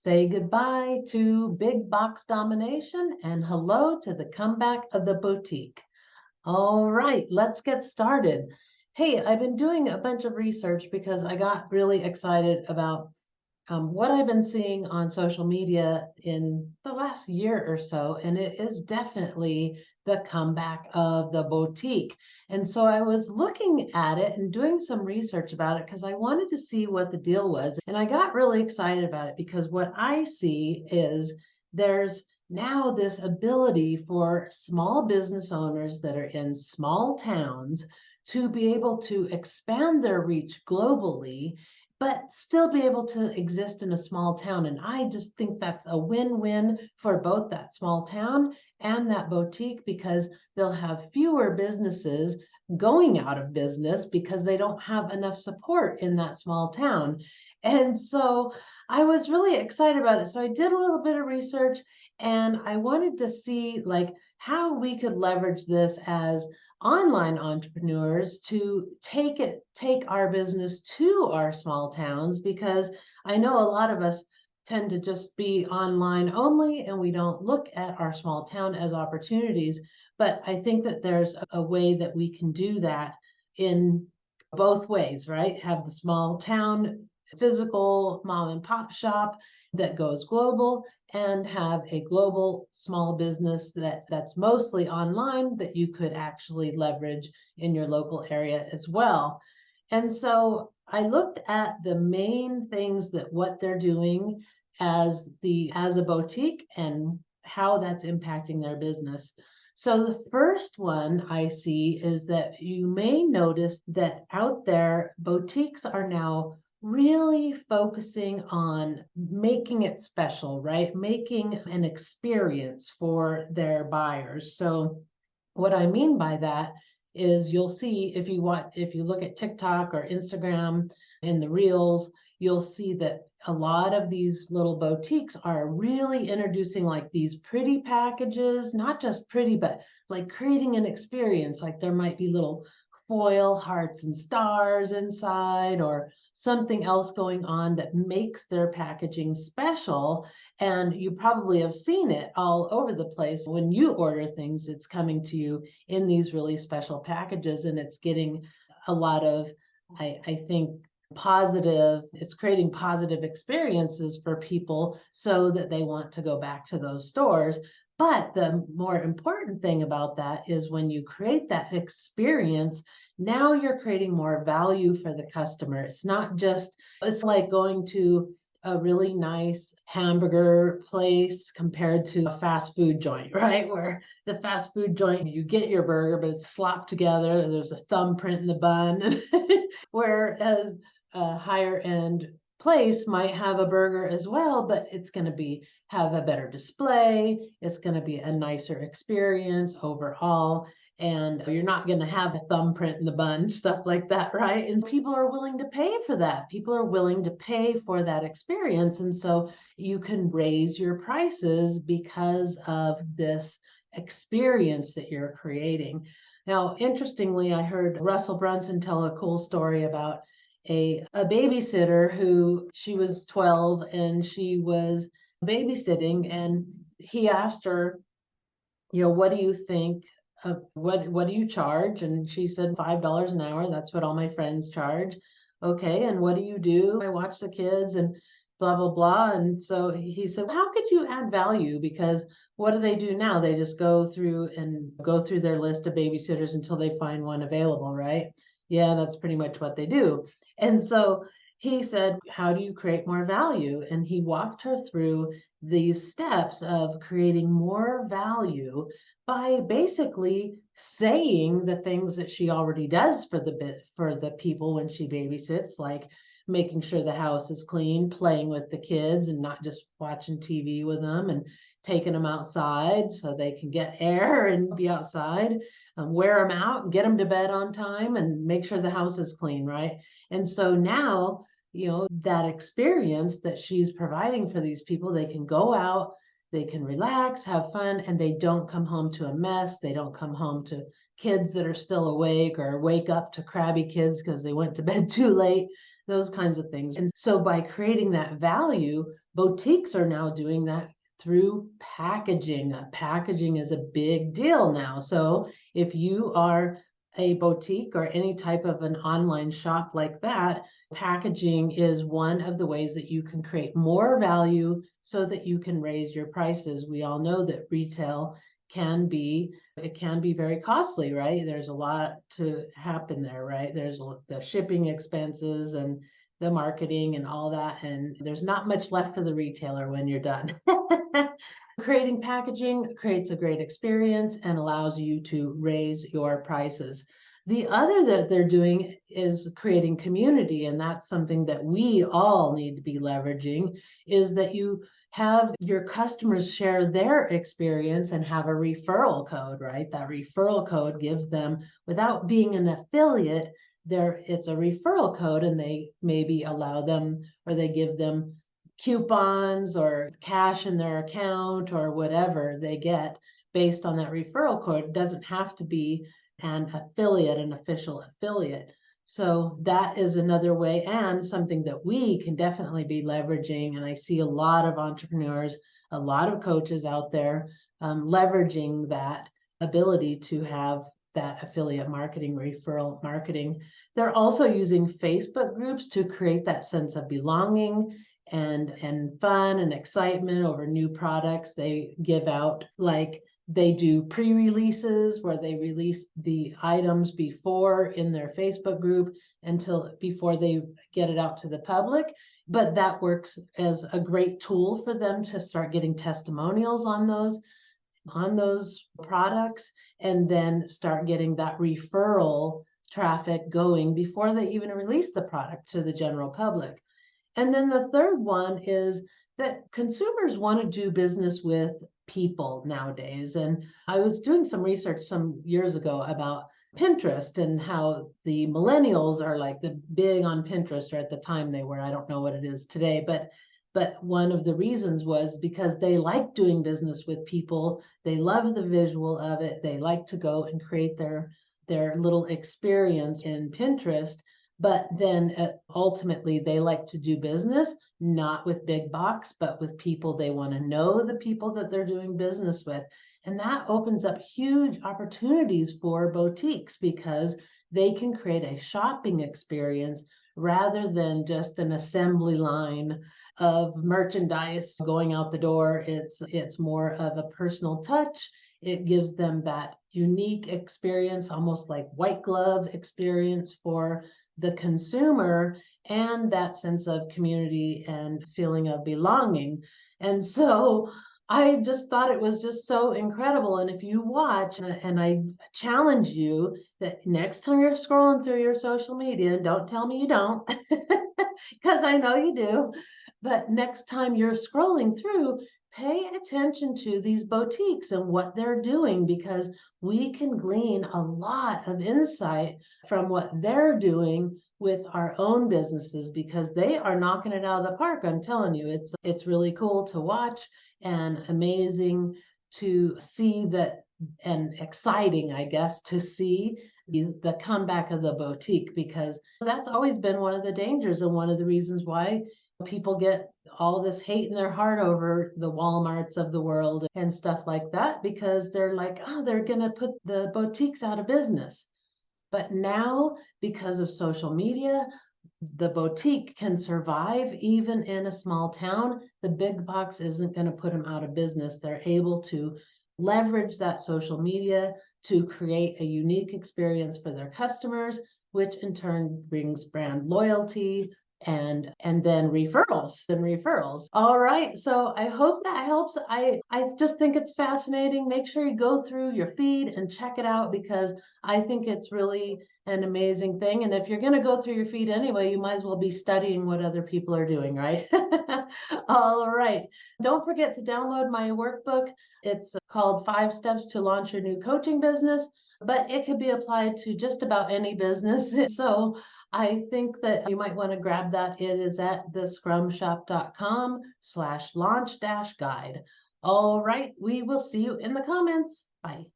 Say goodbye to big box domination and hello to the comeback of the boutique. All right, let's get started. Hey, I've been doing a bunch of research because I got really excited about what I've been seeing on social media in the last year or so, and it is definitely the comeback of the boutique. And so I was looking at it and doing some research about it because I wanted to see what the deal was. And I got really excited about it because what I see is there's now this ability for small business owners that are in small towns to be able to expand their reach globally but still be able to exist in a small town. And I just think that's a win-win for both that small town and that boutique because they'll have fewer businesses going out of business because they don't have enough support in that small town. And so I was really excited about it. So I did a little bit of research and I wanted to see like how we could leverage this as online entrepreneurs to take our business to our small towns, because I know a lot of us tend to just be online only and we don't look at our small town as opportunities. But I think that there's a way that we can do that in both ways, right? Have the small town physical mom and pop shop that goes global, and have a global small business that's mostly online that you could actually leverage in your local area as well. And so I looked at the main things that what they're doing as a boutique and how that's impacting their business. So the first one I see is that you may notice that out there, boutiques are now really focusing on making it special, right? Making an experience for their buyers. So what I mean by that is you'll see if you look at TikTok or Instagram in the reels, you'll see that a lot of these little boutiques are really introducing like these pretty packages, not just pretty, but like creating an experience. Like there might be little foil hearts and stars inside, or something else going on that makes their packaging special. And you probably have seen it all over the place. When you order things, it's coming to you in these really special packages, and it's getting a lot of, I think, it's creating positive experiences for people so that they want to go back to those stores. But the more important thing about that is when you create that experience, now you're creating more value for the customer. It's like going to a really nice hamburger place compared to a fast food joint, right? Where the fast food joint, you get your burger, but it's slopped together. There's a thumbprint in the bun. Whereas a higher end place might have a burger as well, but it's going to have a better display. It's going to be a nicer experience overall. And you're not going to have a thumbprint in the bun, stuff like that, right? And people are willing to pay for that. People are willing to pay for that experience. And so you can raise your prices because of this experience that you're creating. Now, interestingly, I heard Russell Brunson tell a cool story about a babysitter who, she was 12 and she was babysitting, and he asked her, what do you think what do you charge? And she said $5 an hour. That's what all my friends charge. Okay, and what do you do? I watch the kids and blah blah blah. And so he said, how could you add value? Because what do they do now? They just go through their list of babysitters until they find one available, right? Yeah, that's pretty much what they do. And so he said, how do you create more value? And he walked her through these steps of creating more value by basically saying the things that she already does for the people when she babysits, like making sure the house is clean, playing with the kids and not just watching TV with them, and taking them outside so they can get air and be outside, wear them out and get them to bed on time and make sure the house is clean, right? And so now, that experience that she's providing for these people, they can go out, they can relax, have fun, and they don't come home to a mess. They don't come home to kids that are still awake, or wake up to crabby kids because they went to bed too late. those kinds of things. And so by creating that value, boutiques are now doing that through packaging. Packaging is a big deal now. So if you are a boutique or any type of an online shop like that, packaging is one of the ways that you can create more value so that you can raise your prices. We all know that retail can be very costly, right? There's a lot to happen there, right? There's the shipping expenses and the marketing and all that, and there's not much left for the retailer when you're done. Creating packaging creates a great experience and allows you to raise your prices. The other that they're doing is creating community, and that's something that we all need to be leveraging, is that you have your customers share their experience and have a referral code, right? That referral code gives them, without being an affiliate, it's a referral code, and they maybe allow them, or they give them coupons or cash in their account or whatever they get based on that referral code. It doesn't have to be an affiliate, an official affiliate. So that is another way, and something that we can definitely be leveraging. And I see a lot of entrepreneurs, a lot of coaches out there leveraging that ability to have that affiliate marketing, referral marketing. They're also using Facebook groups to create that sense of belonging and fun and excitement over new products. They give out, like, they do pre-releases where they release the items before in their Facebook group until before they get it out to the public. But that works as a great tool for them to start getting testimonials on those products, and then start getting that referral traffic going before they even release the product to the general public. And then the third one is that consumers want to do business with people nowadays. And I was doing some research some years ago about Pinterest and how the millennials are like the big on Pinterest, or at the time they were. I don't know what it is today, but one of the reasons was because they like doing business with people. They love the visual of it. They like to go and create their little experience in Pinterest. But then ultimately they like to do business, not with big box, but with people. They want to know the people that they're doing business with. And that opens up huge opportunities for boutiques, because they can create a shopping experience rather than just an assembly line of merchandise going out the door. It's more of a personal touch. It gives them that unique experience, almost like white glove experience for the consumer, and that sense of community and feeling of belonging. And so I just thought it was just so incredible. And if you watch, and I challenge you that next time you're scrolling through your social media, don't tell me you don't, because I know you do, but next time you're scrolling through, pay attention to these boutiques and what they're doing, because we can glean a lot of insight from what they're doing with our own businesses, because they are knocking it out of the park. I'm telling you, it's really cool to watch and amazing to see that, and exciting, I guess, to see the comeback of the boutique, because that's always been one of the dangers and one of the reasons why people get all this hate in their heart over the Walmarts of the world and stuff like that, because they're like, oh, they're going to put the boutiques out of business. But now, because of social media, the boutique can survive even in a small town. The big box isn't going to put them out of business. They're able to leverage that social media to create a unique experience for their customers, which in turn brings brand loyalty, and then referrals. All right, so I hope that helps. I just think it's fascinating. Make sure you go through your feed and check it out, because I think it's really an amazing thing. And if you're going to go through your feed anyway, you might as well be studying what other people are doing, right? All right, don't forget to download my workbook. It's called 5 Steps to Launch Your New Coaching Business, but it could be applied to just about any business. So I think that you might want to grab that. It is at thescrumshop.com/launch-guide. All right, we will see you in the comments. Bye.